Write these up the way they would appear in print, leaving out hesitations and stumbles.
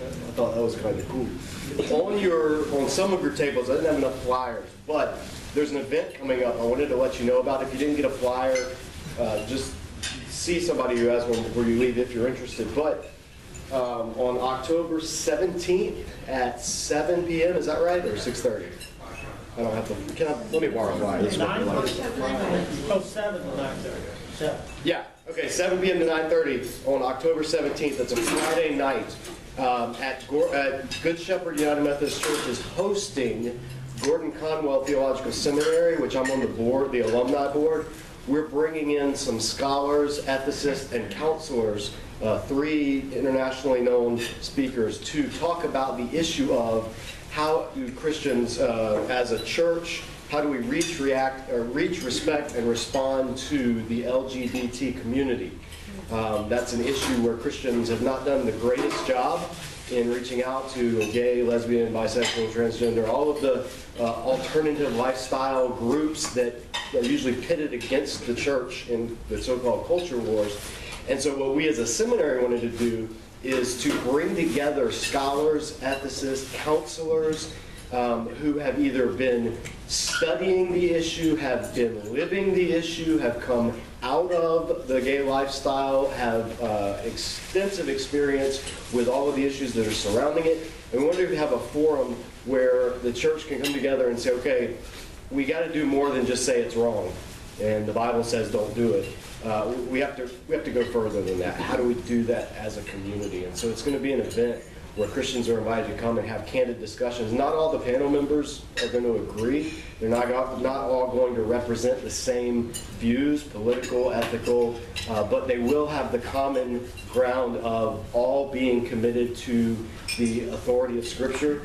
I thought that was kind of cool. On some of your tables, I didn't have enough flyers, but there's an event coming up I wanted to let you know about. If you didn't get a flyer, just see somebody who has one before you leave if you're interested. But on October 17th at 7 p.m., is that right, or 6:30? I don't have to. Let me borrow a flyer. This is what I like. Oh, 7 to 9:30. 7. Yeah. Okay. 7 p.m. to 9:30 on October 17th. That's a Friday night. At Good Shepherd United Methodist Church is hosting Gordon Conwell Theological Seminary, which I'm on the board, the alumni board. We're bringing in some scholars, ethicists, and counselors, 3 internationally known speakers, to talk about the issue of how do Christians, as a church, how do we reach, respect, and respond to the LGBT community? That's an issue where Christians have not done the greatest job in reaching out to gay, lesbian, bisexual, transgender, all of the alternative lifestyle groups that are usually pitted against the church in the so-called culture wars. And so what we as a seminary wanted to do is to bring together scholars, ethicists, counselors, who have either been studying the issue, have been living the issue, have come out of the gay lifestyle, have extensive experience with all of the issues that are surrounding it. And we wanted to have a forum where the church can come together and say, okay, we got to do more than just say it's wrong, and the Bible says don't do it. We have to go further than that. How do we do that as a community? And so it's going to be an event where Christians are invited to come and have candid discussions. Not all the panel members are going to agree. They're not all going to represent the same views, political, ethical, but they will have the common ground of all being committed to the authority of Scripture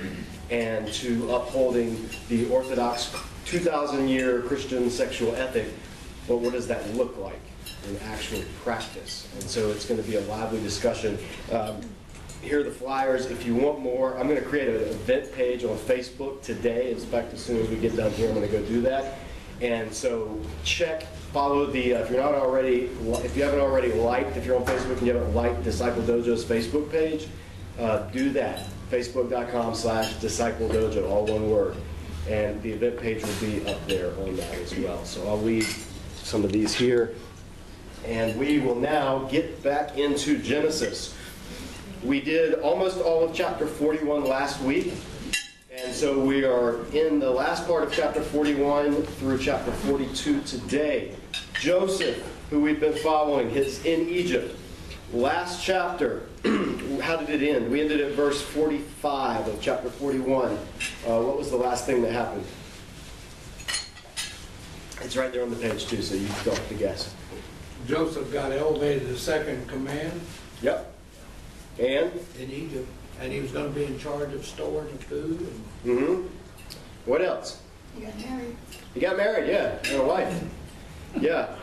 and to upholding the orthodox 2,000-year Christian sexual ethic. But what does that look like in actual practice? And so it's going to be a lively discussion. Here are the flyers. If you want more, I'm going to create an event page on Facebook today. In fact, as soon as we get done here, I'm going to go do that. And so follow the, if you haven't already liked, if you're on Facebook and you haven't liked Disciple Dojo's Facebook page, do that. Facebook.com/Disciple Dojo, all one word. And the event page will be up there on that as well. So I'll leave some of these here. And we will now get back into Genesis. We did almost all of chapter 41 last week, and so we are in the last part of chapter 41 through chapter 42 today. Joseph, who we've been following, is in Egypt. Last chapter, how did it end? We ended at verse 45 of chapter 41. What was the last thing that happened? It's right there on the page too, so you don't have to guess. Joseph got elevated to second in command. Yep. And? In Egypt. And he was going to be in charge of storing the food. What else? He got married. He got married, yeah. And a wife. Yeah.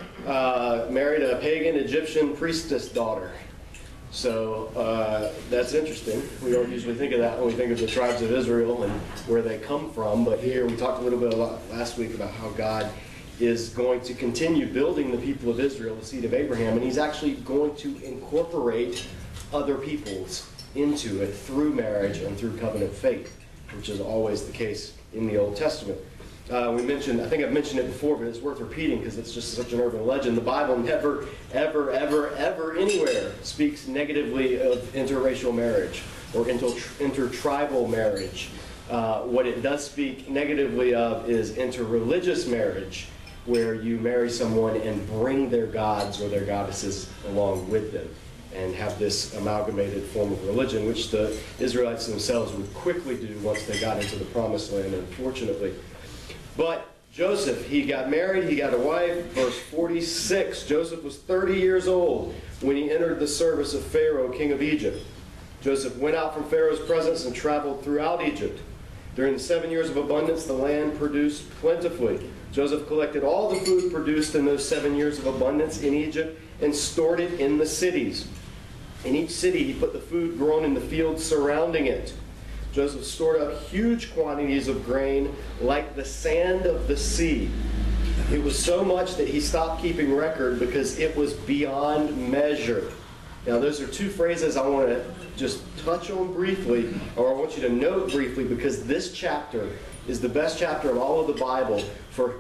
Married a pagan Egyptian priestess daughter. So that's interesting. We don't usually think of that when we think of the tribes of Israel and where they come from. But here we talked a little bit last week about how God is going to continue building the people of Israel, the seed of Abraham, and he's actually going to incorporate other peoples into it through marriage and through covenant faith, which is always the case in the Old Testament. We mentioned, I think I've mentioned it before, but it's worth repeating because it's just such an urban legend. The Bible never, ever, ever, ever, anywhere speaks negatively of interracial marriage or intertribal marriage. What it does speak negatively of is interreligious marriage, where you marry someone and bring their gods or their goddesses along with them and have this amalgamated form of religion, which the Israelites themselves would quickly do once they got into the Promised Land, unfortunately. But Joseph, he got married, he got a wife. Verse 46, Joseph was 30 years old when he entered the service of Pharaoh, king of Egypt. Joseph went out from Pharaoh's presence and traveled throughout Egypt. During the 7 years of abundance, the land produced plentifully. Joseph collected all the food produced in those 7 years of abundance in Egypt and stored it in the cities. In each city, he put the food grown in the fields surrounding it. Joseph stored up huge quantities of grain like the sand of the sea. It was so much that he stopped keeping record because it was beyond measure. Now, those are two phrases I want to just touch on briefly, or I want you to note briefly, because this chapter is the best chapter of all of the Bible for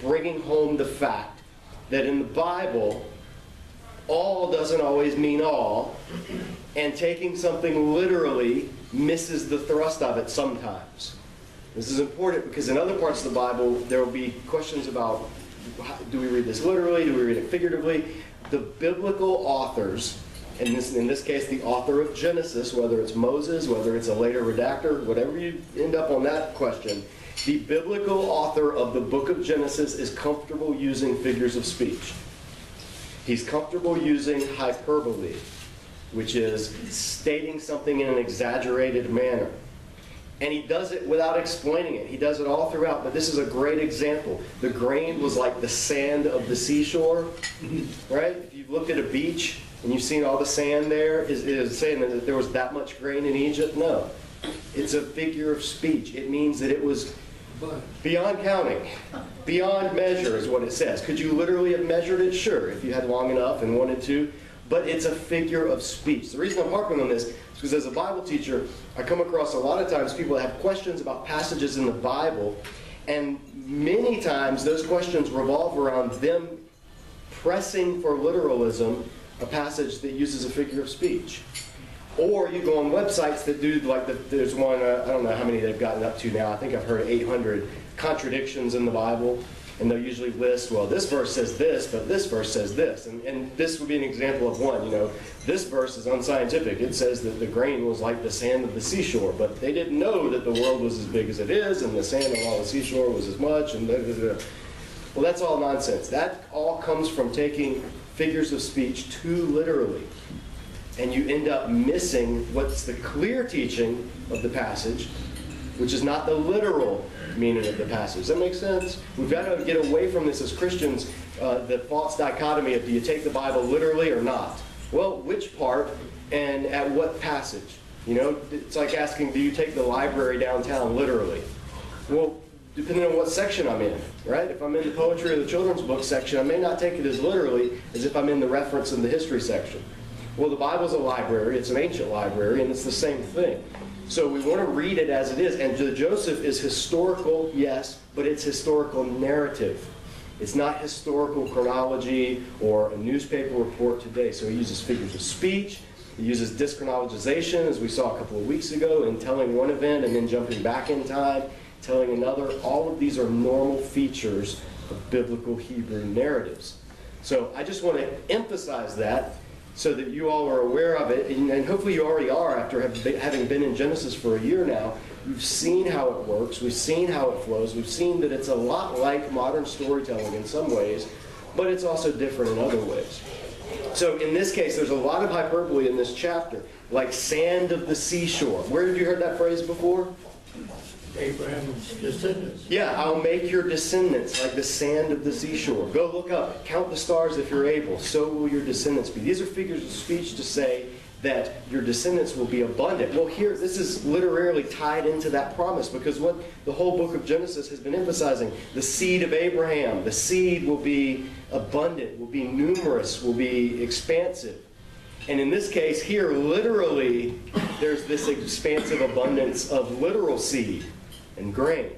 bringing home the fact that in the Bible, all doesn't always mean all, and taking something literally misses the thrust of it sometimes. This is important because in other parts of the Bible, there will be questions about, do we read this literally, do we read it figuratively? The biblical authors, in this case the author of Genesis, whether it's Moses, whether it's a later redactor, whatever you end up on that question, the biblical author of the book of Genesis is comfortable using figures of speech. He's comfortable using hyperbole, which is stating something in an exaggerated manner. And he does it without explaining it. He does it all throughout, but this is a great example. The grain was like the sand of the seashore, right? If you've looked at a beach and you've seen all the sand there, is it saying that there was that much grain in Egypt? No. It's a figure of speech. It means that it was beyond counting. Beyond measure is what it says. Could you literally have measured it? Sure, if you had long enough and wanted to. But it's a figure of speech. The reason I'm harping on this is because as a Bible teacher, I come across a lot of times people that have questions about passages in the Bible, and many times those questions revolve around them pressing for literalism a passage that uses a figure of speech. Or you go on websites that do, like there's one, I don't know how many they've gotten up to now, I think I've heard 800 contradictions in the Bible, and they'll usually list, well, this verse says this, but this verse says this. And this would be an example of one. This verse is unscientific. It says that the grain was like the sand of the seashore, but they didn't know that the world was as big as it is, and the sand along the seashore was as much, and blah, blah, blah. Well, that's all nonsense. That all comes from taking figures of speech too literally. And you end up missing what's the clear teaching of the passage, which is not the literal meaning of the passage. Does that make sense? We've got to get away from this as Christians, the false dichotomy of do you take the Bible literally or not? Well, which part and at what passage? It's like asking, do you take the library downtown literally? Well, depending on what section I'm in, right? If I'm in the poetry or the children's book section, I may not take it as literally as if I'm in the reference and the history section. Well, the Bible's a library. It's an ancient library, and it's the same thing. So we want to read it as it is. And Joseph is historical, yes, but it's historical narrative. It's not historical chronology or a newspaper report today. So he uses figures of speech. He uses dyschronologization, as we saw a couple of weeks ago, in telling one event and then jumping back in time, telling another. All of these are normal features of biblical Hebrew narratives. So I just want to emphasize that, so that you all are aware of it, and hopefully you already are after having been in Genesis for a year now. We've seen how it works, we've seen how it flows, we've seen that it's a lot like modern storytelling in some ways, but it's also different in other ways. So in this case, there's a lot of hyperbole in this chapter, like sand of the seashore. Where have you heard that phrase before? Abraham's descendants. Yeah, I'll make your descendants like the sand of the seashore. Go look up, count the stars if you're able. So will your descendants be. These are figures of speech to say that your descendants will be abundant. Well, here, this is literally tied into that promise, because what the whole book of Genesis has been emphasizing, the seed of Abraham, the seed will be abundant, will be numerous, will be expansive. And in this case here, literally, there's this expansive abundance of literal seed and grain.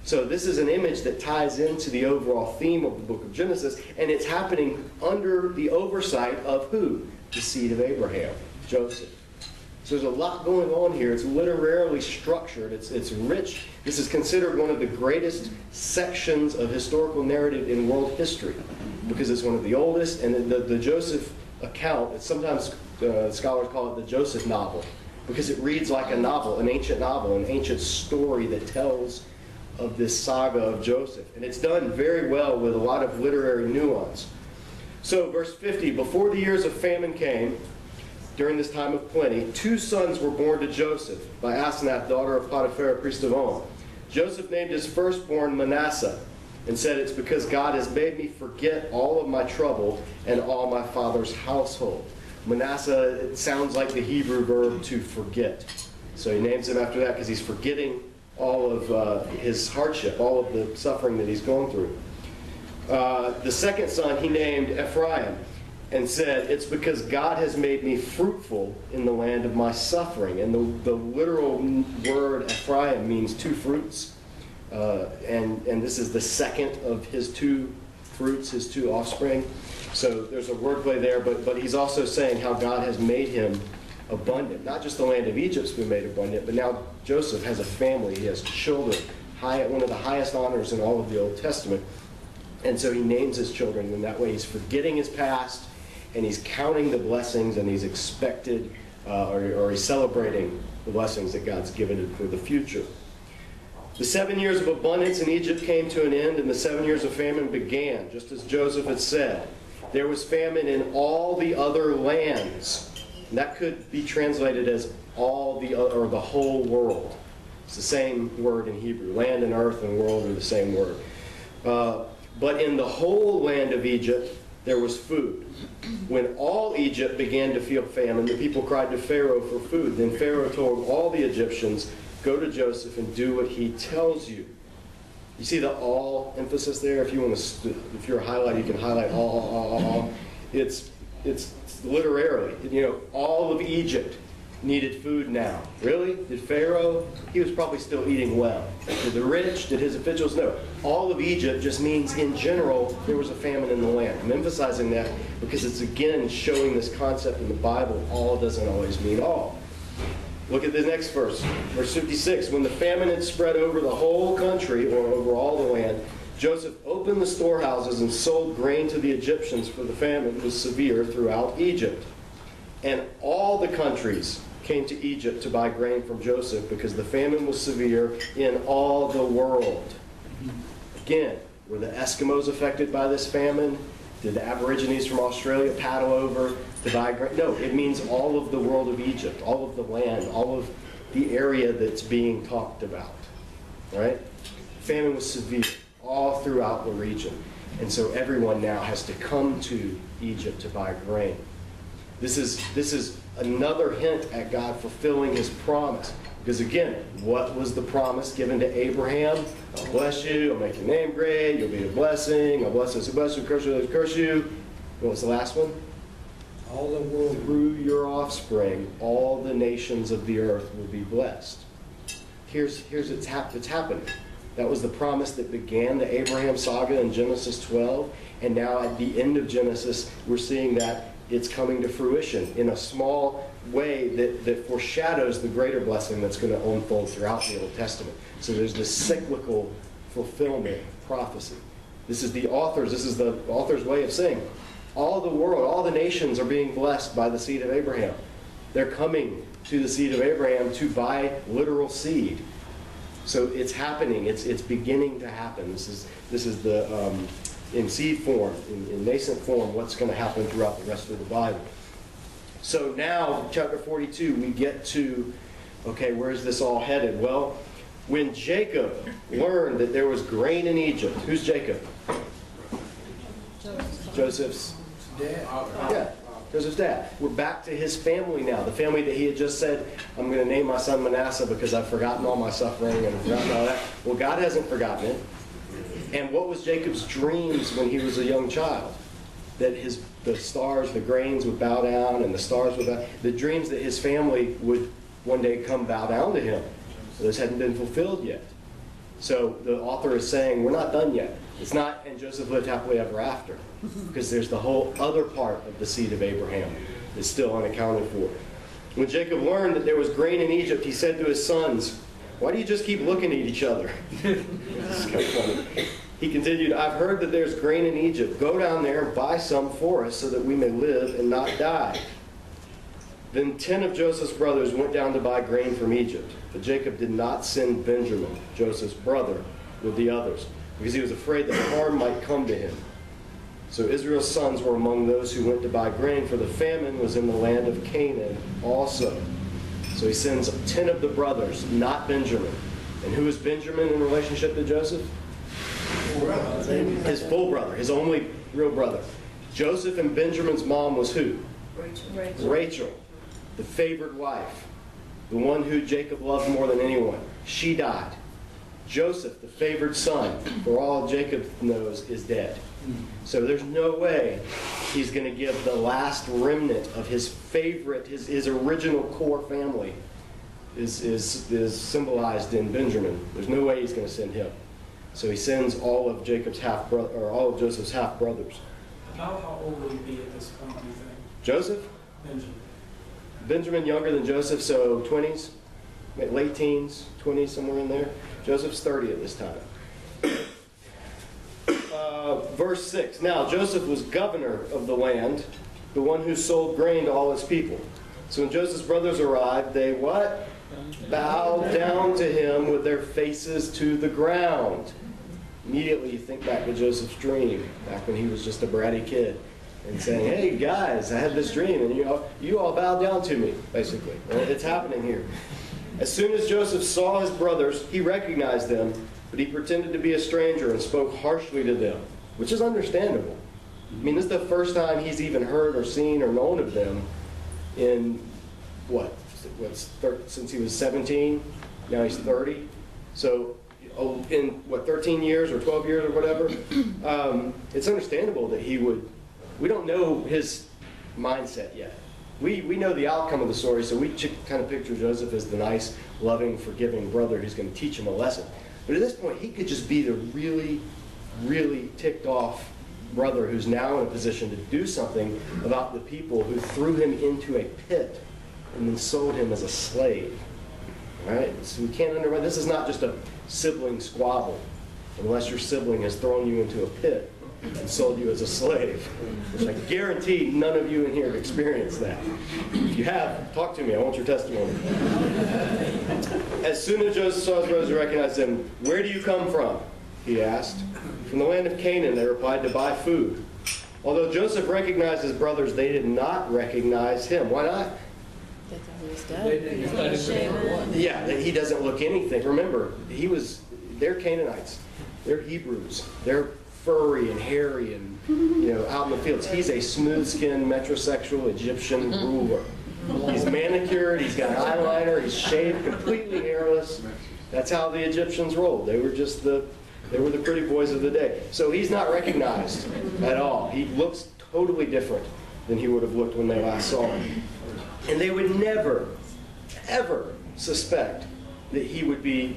So this is an image that ties into the overall theme of the book of Genesis, and it's happening under the oversight of who? The seed of Abraham, Joseph. So there's a lot going on here. It's literarily structured. It's rich. This is considered one of the greatest sections of historical narrative in world history, because it's one of the oldest, and the Joseph account, it's sometimes scholars call it the Joseph novel, because it reads like a novel, an ancient story that tells of this saga of Joseph. And it's done very well with a lot of literary nuance. So verse 50, before the years of famine came, during this time of plenty, 2 sons were born to Joseph by Asenath, daughter of Potiphar, priest of On. Joseph named his firstborn Manasseh, and said, it's because God has made me forget all of my trouble and all my father's household. Manasseh, it sounds like the Hebrew verb to forget. So he names him after that because he's forgetting all of his hardship, all of the suffering that he's going through. The second son he named Ephraim. and said, it's because God has made me fruitful in the land of my suffering. And the literal word Ephraim means two fruits. And this is the second of his two fruits, his two offspring. So there's a wordplay there, but he's also saying how God has made him abundant. Not just the land of Egypt's been made abundant, but now Joseph has a family. He has children. One of the highest honors in all of the Old Testament. And so he names his children, and that way he's forgetting his past, and he's counting the blessings, and he's expected, or he's celebrating the blessings that God's given him for the future. The 7 years of abundance in Egypt came to an end, and the 7 years of famine began, just as Joseph had said. There was famine in all the other lands. And that could be translated as all the other, or the whole world. It's the same word in Hebrew. Land and earth and world are the same word. But in the whole land of Egypt, there was food. When all Egypt began to feel famine, the people cried to Pharaoh for food. Then Pharaoh told all the Egyptians, go to Joseph and do what he tells you. You see the all emphasis there? If you're a highlighter, you can highlight all. It's literally, all of Egypt needed food now. Really? Did Pharaoh? He was probably still eating well. Did the rich? Did his officials? No. All of Egypt just means, in general, there was a famine in the land. I'm emphasizing that because it's, again, showing this concept in the Bible. All doesn't always mean all. Look at the next verse. Verse 56. When the famine had spread over the whole country, or over all the land, Joseph opened the storehouses and sold grain to the Egyptians, for the famine was severe throughout Egypt. And all the countries came to Egypt to buy grain from Joseph because the famine was severe in all the world. Again, were the Eskimos affected by this famine? Did the Aborigines from Australia paddle over to buy grain? No, it means all of the world of Egypt, all of the land, all of the area that's being talked about. Right? Famine was severe all throughout the region. And so everyone now has to come to Egypt to buy grain. This is another hint at God fulfilling his promise. Because again, what was the promise given to Abraham? I'll bless you, I'll make your name great, you'll be a blessing, I'll bless those who bless you, curse those who curse you. What was the last one? All the world. Through your offspring, all the nations of the earth will be blessed. Here's it's happening. That was the promise that began the Abraham saga in Genesis 12. And now at the end of Genesis, we're seeing that it's coming to fruition in a small way that foreshadows the greater blessing that's going to unfold throughout the Old Testament. So there's this cyclical fulfillment prophecy. This is the author's way of saying, all the world, all the nations are being blessed by the seed of Abraham. They're coming to the seed of Abraham to buy literal seed. So it's happening. It's beginning to happen. This is the in seed form, in nascent form, what's going to happen throughout the rest of the Bible. So now, chapter 42, we get to, okay, where's this all headed? Well, when Jacob learned that there was grain in Egypt, who's Jacob? Joseph's Dad. Yeah, Joseph's dad. We're back to his family now, the family that he had just said, I'm going to name my son Manasseh because I've forgotten all my suffering and I've forgotten all that. Well, God hasn't forgotten it. And what was Jacob's dreams when he was a young child? That the stars, the grains would bow down and the stars would bow. The dreams that his family would one day come bow down to him. Those hadn't been fulfilled yet. So the author is saying, we're not done yet. It's not, and Joseph lived happily ever after. Because there's the whole other part of the seed of Abraham that's still unaccounted for. When Jacob learned that there was grain in Egypt, he said to his sons, why do you just keep looking at each other? This is kind of funny. He continued, I've heard that there's grain in Egypt. Go down there and buy some for us so that we may live and not die. Then 10 of Joseph's brothers went down to buy grain from Egypt. But Jacob did not send Benjamin, Joseph's brother, with the others, because he was afraid that harm might come to him. So Israel's sons were among those who went to buy grain, for the famine was in the land of Canaan also. So he sends 10 of the brothers, not Benjamin. And who is Benjamin in relationship to Joseph? His full brother, his only real brother. Joseph and Benjamin's mom was who? Rachel, the favored wife, the one who Jacob loved more than anyone. She died. Joseph, the favored son, for all Jacob knows, is dead. So there's no way he's going to give the last remnant of his favorite, his original core family is symbolized in Benjamin. There's no way he's going to send him. So he sends all of Joseph's half brothers. How old will he be at this point, do you think? Joseph? Benjamin younger than Joseph, so 20s, late teens, 20s, somewhere in there. Joseph's 30 at this time. Verse 6. Now Joseph was governor of the land, the one who sold grain to all his people. So when Joseph's brothers arrived, they what? Bowed down to him with their faces to the ground. Immediately you think back to Joseph's dream, back when he was just a bratty kid, and saying, hey guys, I had this dream, and you all bowed down to me, basically. Well, it's happening here. As soon as Joseph saw his brothers, he recognized them, but he pretended to be a stranger and spoke harshly to them, which is understandable. I mean, this is the first time he's even heard or seen or known of them in, since he was 17, now he's 30. So in, 13 years or 12 years or whatever, it's understandable that we don't know his mindset yet. We know the outcome of the story, so we kind of picture Joseph as the nice, loving, forgiving brother who's going to teach him a lesson. But at this point, he could just be the really, really ticked off brother who's now in a position to do something about the people who threw him into a pit and then sold him as a slave. All right? So we can't understand. This is not just a sibling squabble, unless your sibling has thrown you into a pit and sold you as a slave, which I guarantee none of you in here have experienced that. If you have, talk to me. I want your testimony. As soon as Joseph saw his brothers and recognized them, where do you come from? He asked. From the land of Canaan, they replied, to buy food. Although Joseph recognized his brothers, they did not recognize him. Why not? They thought he was dead. Yeah, he doesn't look anything. Remember, they're Canaanites. They're Hebrews. They're furry and hairy and out in the fields. He's a smooth-skinned metrosexual Egyptian ruler. He's manicured, he's got eyeliner, he's shaved, completely hairless. That's how the Egyptians rolled. They were the pretty boys of the day. So he's not recognized at all. He looks totally different than he would have looked when they last saw him. And they would never, ever suspect that he would be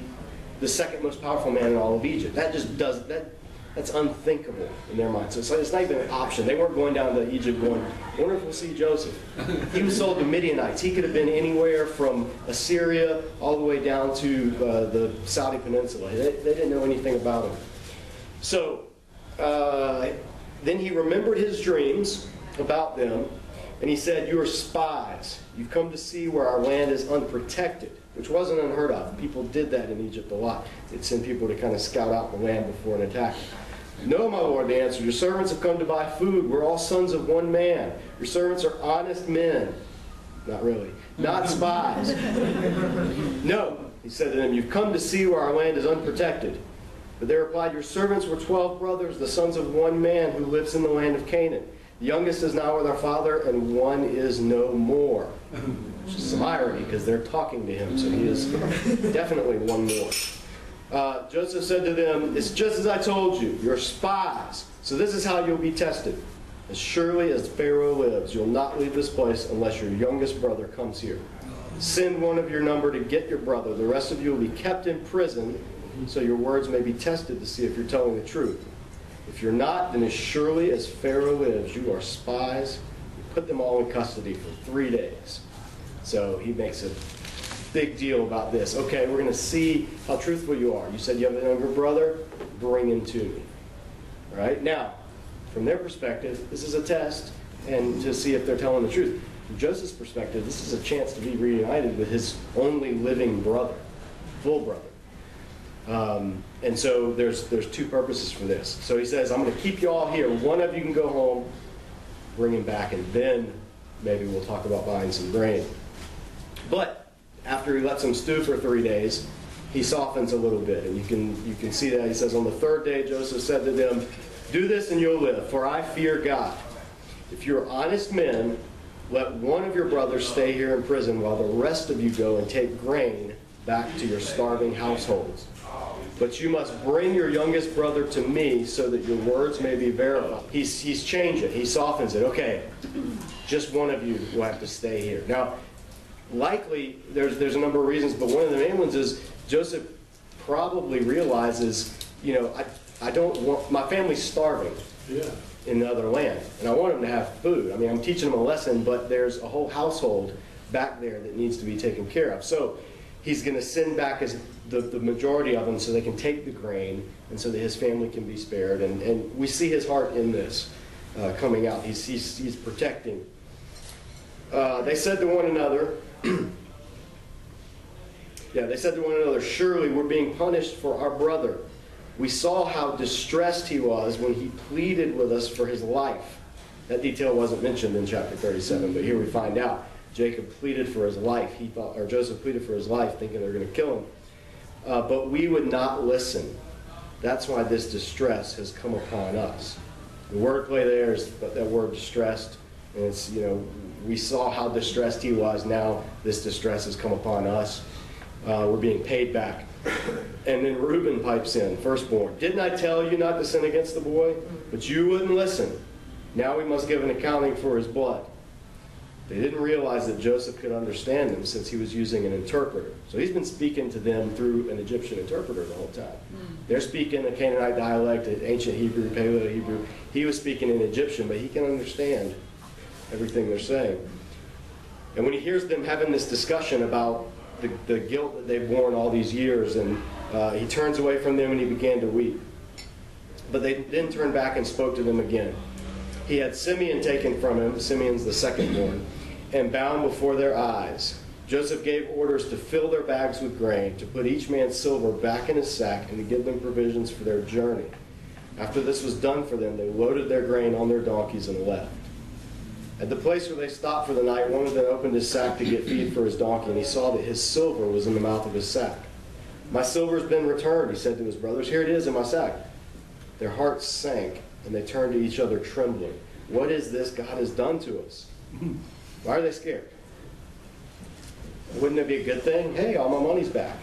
the second most powerful man in all of Egypt. That's unthinkable in their minds. So it's not even an option. They weren't going down to Egypt going, I wonder if we'll see Joseph. He was sold to Midianites. He could have been anywhere from Assyria all the way down to the Saudi Peninsula. They didn't know anything about him. So then he remembered his dreams about them, and he said, you are spies. You've come to see where our land is unprotected, which wasn't unheard of. People did that in Egypt a lot. They'd send people to kind of scout out the land before an attack. No, my lord, they answered. Your servants have come to buy food. We're all sons of one man. Your servants are honest men. Not really. Not spies. No, he said to them, you've come to see where our land is unprotected. But they replied, your servants were 12 brothers, the sons of one man who lives in the land of Canaan. The youngest is now with our father, and one is no more. Which is some irony, because they're talking to him, so he is definitely one more. Joseph said to them, it's just as I told you, you're spies. So this is how you'll be tested. As surely as Pharaoh lives, you'll not leave this place unless your youngest brother comes here. Send one of your number to get your brother. The rest of you will be kept in prison, so your words may be tested to see if you're telling the truth. If you're not, then as surely as Pharaoh lives, you are spies. You put them all in custody for 3 days. So he makes a big deal about this. Okay, we're going to see how truthful you are. You said you have a younger brother? Bring him to me. All right? Now, from their perspective, this is a test and to see if they're telling the truth. From Joseph's perspective, this is a chance to be reunited with his only living brother, full brother. And so there's two purposes for this. So he says, I'm going to keep you all here. One of you can go home, bring him back, and then maybe we'll talk about buying some grain. But after he lets him stew for 3 days, he softens a little bit. And you can see that. He says, on the third day, Joseph said to them, do this and you'll live, for I fear God. If you're honest men, let one of your brothers stay here in prison while the rest of you go and take grain back to your starving households. But you must bring your youngest brother to me so that your words may be verified. He's changing. He softens it. Okay, just one of you will have to stay here. Now, likely, there's a number of reasons, but one of the main ones is Joseph probably realizes, you know, I don't want, my family's starving in the other land, and I want them to have food. I mean, I'm teaching them a lesson, but there's a whole household back there that needs to be taken care of. So he's going to send back the majority of them so they can take the grain and so that his family can be spared. And we see his heart in this coming out. He's protecting. They said to one another, they said to one another, surely we're being punished for our brother. We saw how distressed he was when he pleaded with us for his life. That detail wasn't mentioned in chapter 37, but here we find out. Jacob pleaded for his life. Joseph pleaded for his life, thinking they were going to kill him. But we would not listen. That's why this distress has come upon us. The wordplay there is that word distressed. And it's, you know, we saw how distressed he was. Now this distress has come upon us. We're being paid back. And then Reuben pipes in, firstborn. Didn't I tell you not to sin against the boy? But you wouldn't listen. Now we must give an accounting for his blood. They didn't realize that Joseph could understand them since he was using an interpreter. So he's been speaking to them through an Egyptian interpreter the whole time. They're speaking a Canaanite dialect, ancient Hebrew, Paleo-Hebrew. He was speaking in Egyptian, but he can understand everything they're saying. And when he hears them having this discussion about the guilt that they've borne all these years, and he turns away from them and he began to weep. But they then turned back and spoke to them again. He had Simeon taken from him, Simeon's the secondborn, and bound before their eyes. Joseph gave orders to fill their bags with grain, to put each man's silver back in his sack, and to give them provisions for their journey. After this was done for them, they loaded their grain on their donkeys and left. At the place where they stopped for the night, one of them opened his sack to get feed for his donkey, and he saw that his silver was in the mouth of his sack. My silver's been returned, he said to his brothers. Here it is in my sack. Their hearts sank, and they turned to each other trembling. What is this God has done to us? Why are they scared? Wouldn't it be a good thing? Hey, all my money's back.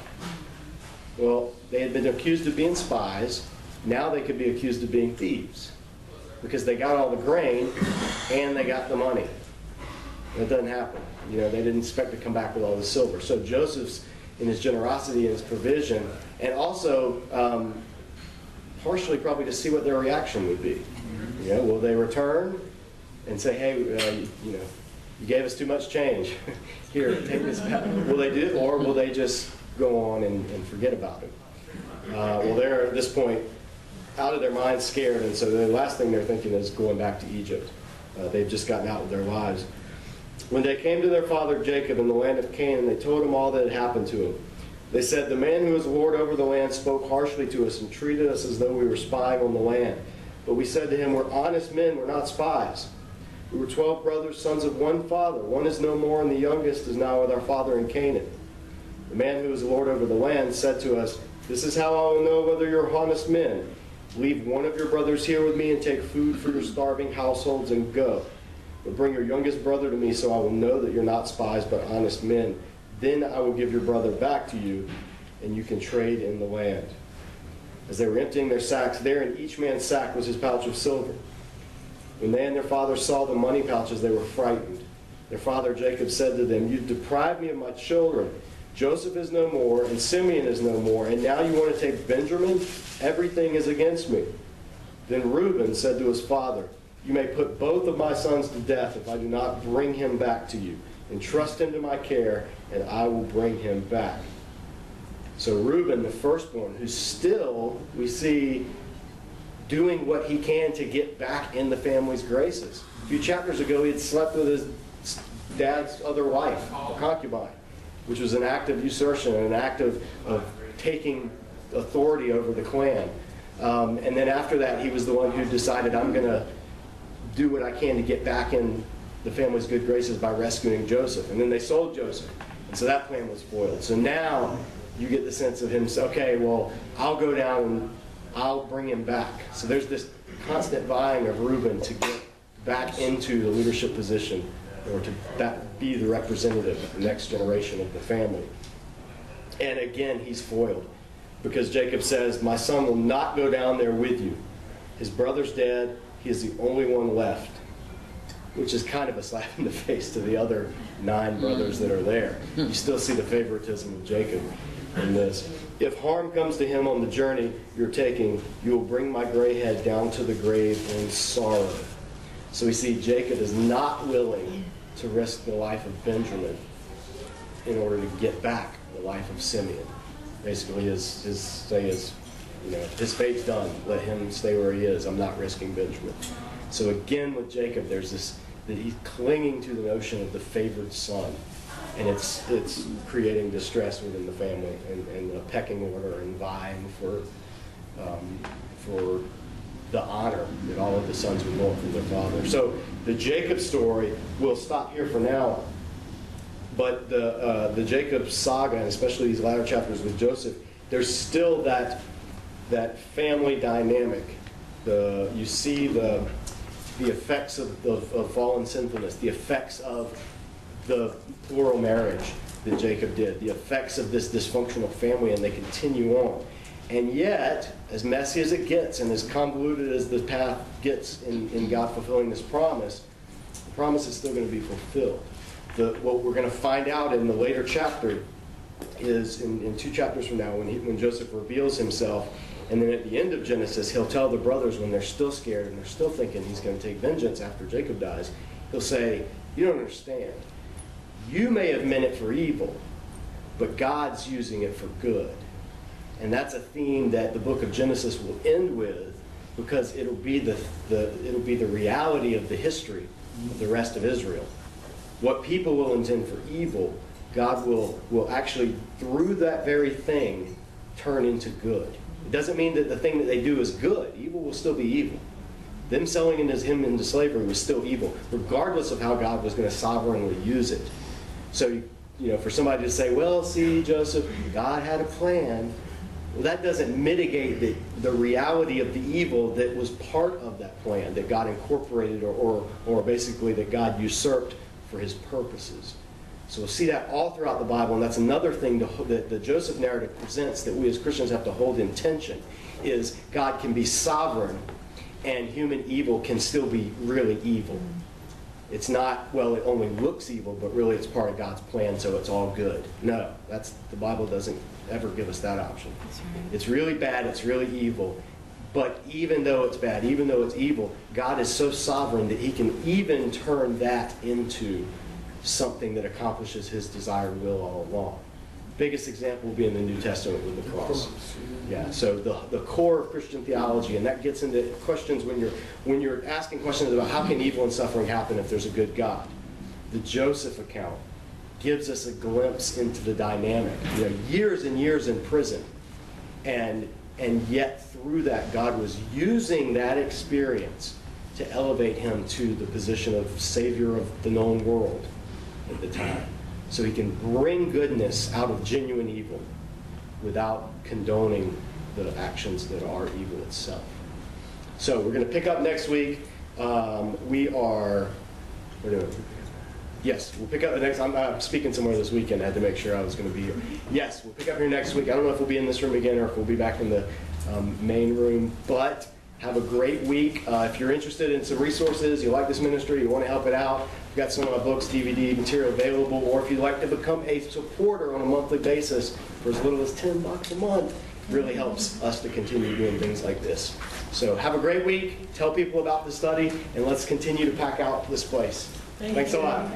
Well, they had been accused of being spies. Now they could be accused of being thieves because they got all the grain and they got the money. That doesn't happen. You know, they didn't expect to come back with all the silver. So Joseph's, in his generosity and his provision, and also partially probably to see what their reaction would be. You know, will they return and say, hey, you know, you gave us too much change. Here, take this back. Will they do it, or will they just go on and forget about it? Well, they're at this point out of their minds, scared, and so the last thing they're thinking is going back to Egypt. They've just gotten out with their lives. When they came to their father Jacob in the land of Canaan, they told him all that had happened to him. They said, the man who is Lord over the land spoke harshly to us and treated us as though we were spying on the land. But we said to him, we're honest men, we're not spies. We were 12 brothers, sons of one father. One is no more, and the youngest is now with our father in Canaan. The man who is Lord over the land said to us, this is how I will know whether you're honest men. Leave one of your brothers here with me and take food for your starving households and go. But bring your youngest brother to me so I will know that you're not spies but honest men. Then I will give your brother back to you, and you can trade in the land. As they were emptying their sacks, there in each man's sack was his pouch of silver. When they and their father saw the money pouches, they were frightened. Their father Jacob said to them, you've deprived me of my children. Joseph is no more, and Simeon is no more, and now you want to take Benjamin? Everything is against me. Then Reuben said to his father, you may put both of my sons to death if I do not bring him back to you. Entrust him to my care, and I will bring him back. So Reuben, the firstborn, who's still, we see, doing what he can to get back in the family's graces. A few chapters ago, he had slept with his dad's other wife, a concubine, which was an act of usurpation, an act of taking authority over the clan. And then after that, he was the one who decided, I'm going to do what I can to get back in the family's good graces by rescuing Joseph. And then they sold Joseph. And so that plan was foiled. So now you get the sense of him, okay, well, I'll go down and I'll bring him back. So there's this constant vying of Reuben to get back into the leadership position, or to be the representative of the next generation of the family. And again, he's foiled. because Jacob says, my son will not go down there with you. His brother's dead. He is the only one left, which is kind of a slap in the face to the other 9 brothers that are there. You still see the favoritism of Jacob in this. If harm comes to him on the journey you're taking, you will bring my gray head down to the grave in sorrow. So we see Jacob is not willing to risk the life of Benjamin in order to get back the life of Simeon. Basically, his say is, his fate's done. Let him stay where he is. I'm not risking Benjamin. So again, with Jacob, there's this, that he's clinging to the notion of the favored son. And it's creating distress within the family and a pecking order and vying for the honor that all of the sons would want from their father. So the Jacob story, we'll stop here for now. But the Jacob saga, and especially these latter chapters with Joseph, there's still that family dynamic. You see the effects of fallen sinfulness, the effects of the plural marriage that Jacob did, the effects of this dysfunctional family, and they continue on. And yet, as messy as it gets and as convoluted as the path gets in God fulfilling this promise, the promise is still going to be fulfilled. What we're going to find out in the later chapter is, in 2 chapters from now, when Joseph reveals himself, and then at the end of Genesis, he'll tell the brothers when they're still scared and they're still thinking he's going to take vengeance after Jacob dies, he'll say, you don't understand. You may have meant it for evil, but God's using it for good. And that's a theme that the book of Genesis will end with, because it'll be the reality of the history of the rest of Israel. What people will intend for evil, God will actually, through that very thing, turn into good. It doesn't mean that the thing that they do is good. Evil will still be evil. Them selling him into slavery was still evil, regardless of how God was going to sovereignly use it. So, for somebody to say, well, see, Joseph, God had a plan. Well, that doesn't mitigate the reality of the evil that was part of that plan, that God incorporated or basically that God usurped for his purposes. So we'll see that all throughout the Bible, and that's another thing that the Joseph narrative presents that we as Christians have to hold in tension, is God can be sovereign and human evil can still be really evil. It's not, well, it only looks evil, but really it's part of God's plan, so it's all good. No, the Bible doesn't ever give us that option. That's right. It's really bad, it's really evil, but even though it's bad, even though it's evil, God is so sovereign that he can even turn that into something that accomplishes his desired will all along. Biggest example will be in the New Testament with the cross. Yeah, so the core of Christian theology, and that gets into questions when you're asking questions about how can evil and suffering happen if there's a good God. The Joseph account gives us a glimpse into the dynamic. Years and years in prison, and yet through that, God was using that experience to elevate him to the position of Savior of the known world at the time. So he can bring goodness out of genuine evil without condoning the actions that are evil itself. So we're going to pick up next week. Yes, we'll pick up the next. I'm speaking somewhere this weekend. I had to make sure I was going to be here. Yes, we'll pick up here next week. I don't know if we'll be in this room again or if we'll be back in the main room, but have a great week. If you're interested in some resources, you like this ministry, you want to help it out, we've got some of my books, DVD material available, or if you'd like to become a supporter on a monthly basis for as little as $10 a month, really helps us to continue doing things like this. So have a great week, tell people about the study, and let's continue to pack out this place. Thanks a lot.